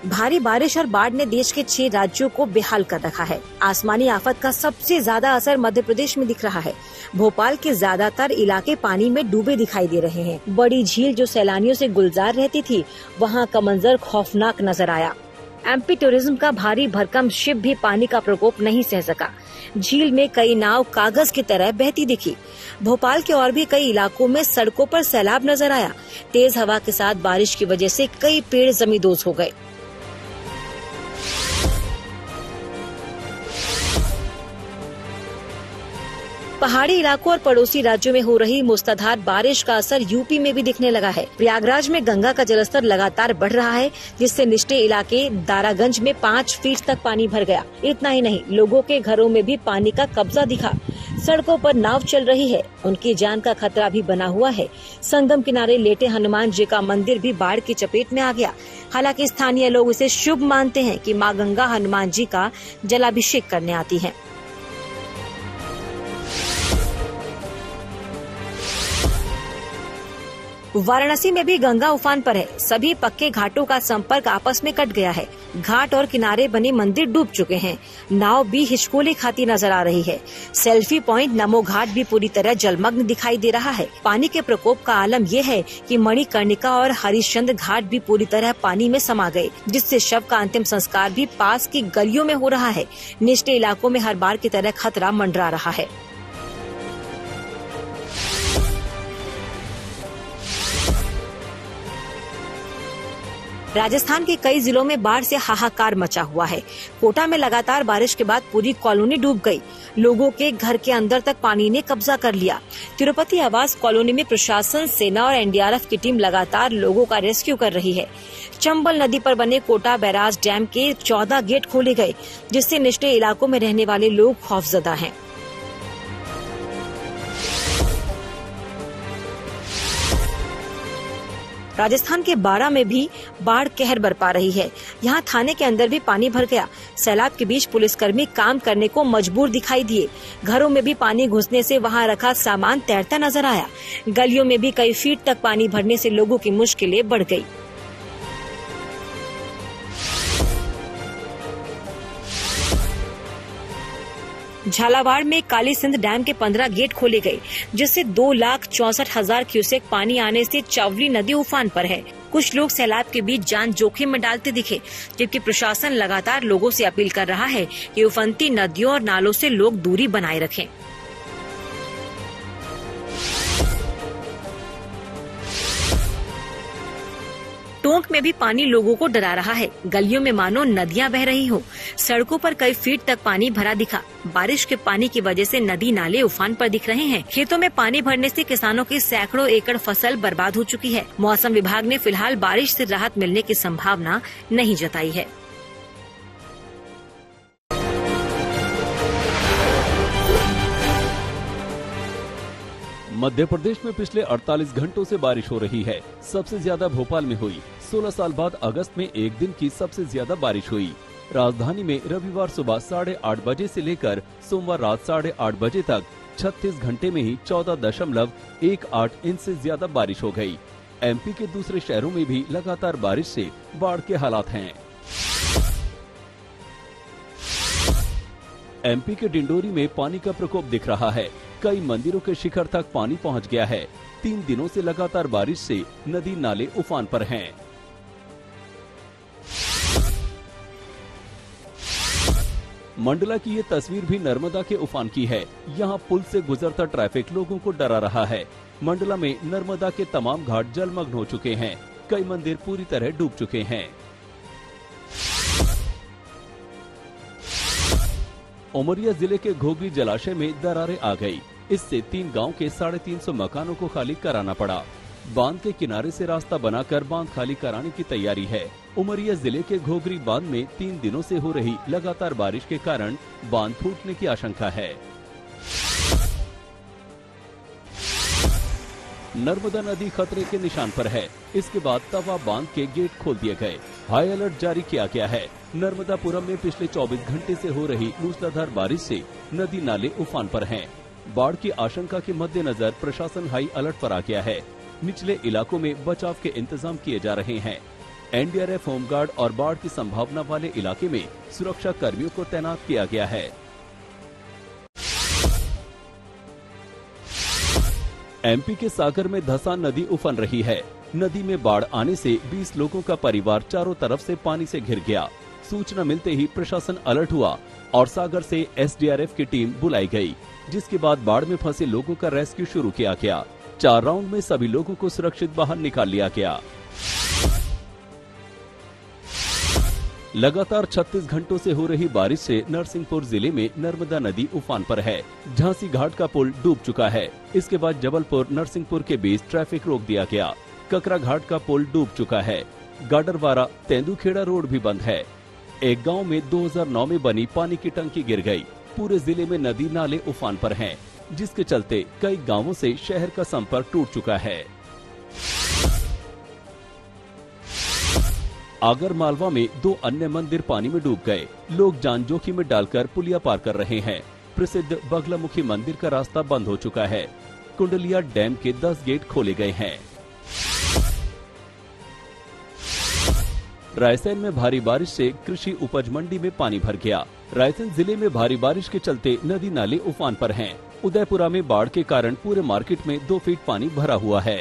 भारी बारिश और बाढ़ ने देश के 6 राज्यों को बेहाल कर रखा है। आसमानी आफत का सबसे ज्यादा असर मध्य प्रदेश में दिख रहा है। भोपाल के ज्यादातर इलाके पानी में डूबे दिखाई दे रहे हैं। बड़ी झील जो सैलानियों से गुलजार रहती थी, वहाँ का मंजर खौफनाक नजर आया। एमपी टूरिज्म का भारी भरकम शिप भी पानी का प्रकोप नहीं सह सका। झील में कई नाव कागज की तरह बहती दिखी। भोपाल के और भी कई इलाकों में सड़कों पर सैलाब नजर आया। तेज हवा के साथ बारिश की वजह से कई पेड़ जमींदोज हो गए। पहाड़ी इलाकों और पड़ोसी राज्यों में हो रही मूसलाधार बारिश का असर यूपी में भी दिखने लगा है। प्रयागराज में गंगा का जलस्तर लगातार बढ़ रहा है, जिससे निचले इलाके दारागंज में 5 फीट तक पानी भर गया। इतना ही नहीं, लोगों के घरों में भी पानी का कब्जा दिखा। सड़कों पर नाव चल रही है, उनकी जान का खतरा भी बना हुआ है। संगम किनारे लेटे हनुमान जी का मंदिर भी बाढ़ की चपेट में आ गया। हालांकि स्थानीय लोग इसे शुभ मानते हैं कि मां गंगा हनुमान जी का जलाभिषेक करने आती हैं। वाराणसी में भी गंगा उफान पर है। सभी पक्के घाटों का संपर्क आपस में कट गया है। घाट और किनारे बने मंदिर डूब चुके हैं। नाव भी हिचकोले खाती नजर आ रही है। सेल्फी पॉइंट नमो घाट भी पूरी तरह जलमग्न दिखाई दे रहा है। पानी के प्रकोप का आलम यह है कि मणिकर्णिका और हरिश्चंद्र घाट भी पूरी तरह पानी में समा गए, जिससे शव का अंतिम संस्कार भी पास की गलियों में हो रहा है। निचले इलाकों में हर बार की तरह खतरा मंडरा रहा है। राजस्थान के कई जिलों में बाढ़ से हाहाकार मचा हुआ है। कोटा में लगातार बारिश के बाद पूरी कॉलोनी डूब गई। लोगों के घर के अंदर तक पानी ने कब्जा कर लिया। तिरुपति आवास कॉलोनी में प्रशासन, सेना और एनडीआरएफ की टीम लगातार लोगों का रेस्क्यू कर रही है। चंबल नदी पर बने कोटा बैराज डैम के 14 गेट खोले गए, जिससे निचले इलाकों में रहने वाले लोग खौफजदा हैं। राजस्थान के बारां में भी बाढ़ कहर बरपा रही है। यहाँ थाने के अंदर भी पानी भर गया। सैलाब के बीच पुलिसकर्मी काम करने को मजबूर दिखाई दिए। घरों में भी पानी घुसने से वहाँ रखा सामान तैरता नजर आया। गलियों में भी कई फीट तक पानी भरने से लोगों की मुश्किलें बढ़ गई। झालावाड़ में काली सिंध डैम के 15 गेट खोले गए, जिससे 2,64,000 क्यूसेक पानी आने से चावली नदी उफान पर है। कुछ लोग सैलाब के बीच जान जोखिम में डालते दिखे, जबकि प्रशासन लगातार लोगों से अपील कर रहा है कि उफनती नदियों और नालों से लोग दूरी बनाए रखें। टोंक में भी पानी लोगों को डरा रहा है। गलियों में मानो नदियां बह रही हो। सड़कों पर कई फीट तक पानी भरा दिखा। बारिश के पानी की वजह से नदी नाले उफान पर दिख रहे हैं। खेतों में पानी भरने से किसानों की सैकड़ों एकड़ फसल बर्बाद हो चुकी है। मौसम विभाग ने फिलहाल बारिश से राहत मिलने की संभावना नहीं जताई है। मध्य प्रदेश में पिछले 48 घंटों से बारिश हो रही है। सबसे ज्यादा भोपाल में हुई। 16 साल बाद अगस्त में एक दिन की सबसे ज्यादा बारिश हुई। राजधानी में रविवार सुबह 8:30 बजे से लेकर सोमवार रात 8:30 बजे तक 36 घंटे में ही 14.18 इंच से ज्यादा बारिश हो गई। एमपी के दूसरे शहरों में भी लगातार बारिश से बाढ़ के हालात हैं। एमपी के डिंडोरी में पानी का प्रकोप दिख रहा है। कई मंदिरों के शिखर तक पानी पहुंच गया है। 3 दिनों से लगातार बारिश से नदी नाले उफान पर हैं। मंडला की ये तस्वीर भी नर्मदा के उफान की है। यहाँ पुल से गुजरता ट्रैफिक लोगों को डरा रहा है। मंडला में नर्मदा के तमाम घाट जलमग्न हो चुके हैं। कई मंदिर पूरी तरह डूब चुके हैं। उमरिया जिले के घोघली जलाशय में दरारें आ गई। इससे 3 गांव के 350 मकानों को खाली कराना पड़ा। बांध के किनारे से रास्ता बनाकर बांध खाली कराने की तैयारी है। उमरिया जिले के घोघरी बांध में 3 दिनों से हो रही लगातार बारिश के कारण बांध फूटने की आशंका है। नर्मदा नदी खतरे के निशान पर है। इसके बाद तवा बांध के गेट खोल दिए गए। हाई अलर्ट जारी किया गया है। नर्मदापुरम में पिछले 24 घंटे से हो रही मूसलाधार बारिश से नदी नाले उफान पर हैं। बाढ़ की आशंका के मद्देनजर प्रशासन हाई अलर्ट पर आ गया है। निचले इलाकों में बचाव के इंतजाम किए जा रहे हैं। एनडीआरएफ, होमगार्ड और बाढ़ की संभावना वाले इलाके में सुरक्षा कर्मियों को तैनात किया गया है। एमपी के सागर में धसान नदी उफन रही है। नदी में बाढ़ आने से 20 लोगों का परिवार चारों तरफ से पानी से घिर गया। सूचना मिलते ही प्रशासन अलर्ट हुआ और सागर से एसडीआरएफ की टीम बुलाई गई, जिसके बाद बाढ़ में फंसे लोगों का रेस्क्यू शुरू किया गया। 4 राउंड में सभी लोगों को सुरक्षित बाहर निकाल लिया गया। लगातार 36 घंटों से हो रही बारिश से नरसिंहपुर जिले में नर्मदा नदी उफान पर है। झांसी घाट का पुल डूब चुका है। इसके बाद जबलपुर नरसिंहपुर के बीच ट्रैफिक रोक दिया गया। ककरा घाट का पुल डूब चुका है। गाडरवारा तेंदुखेड़ा रोड भी बंद है। एक गांव में 2009 में बनी पानी की टंकी गिर गई। पूरे जिले में नदी नाले उफान पर हैं, जिसके चलते कई गांवों से शहर का संपर्क टूट चुका है। आगर मालवा में 2 अन्य मंदिर पानी में डूब गए। लोग जान जोखिम में डालकर पुलिया पार कर रहे हैं। प्रसिद्ध बगलामुखी मंदिर का रास्ता बंद हो चुका है। कुंडलिया डैम के 10 गेट खोले गए हैं। रायसेन में भारी बारिश से कृषि उपज मंडी में पानी भर गया। रायसेन जिले में भारी बारिश के चलते नदी नाले उफान पर हैं। उदयपुरा में बाढ़ के कारण पूरे मार्केट में 2 फीट पानी भरा हुआ है।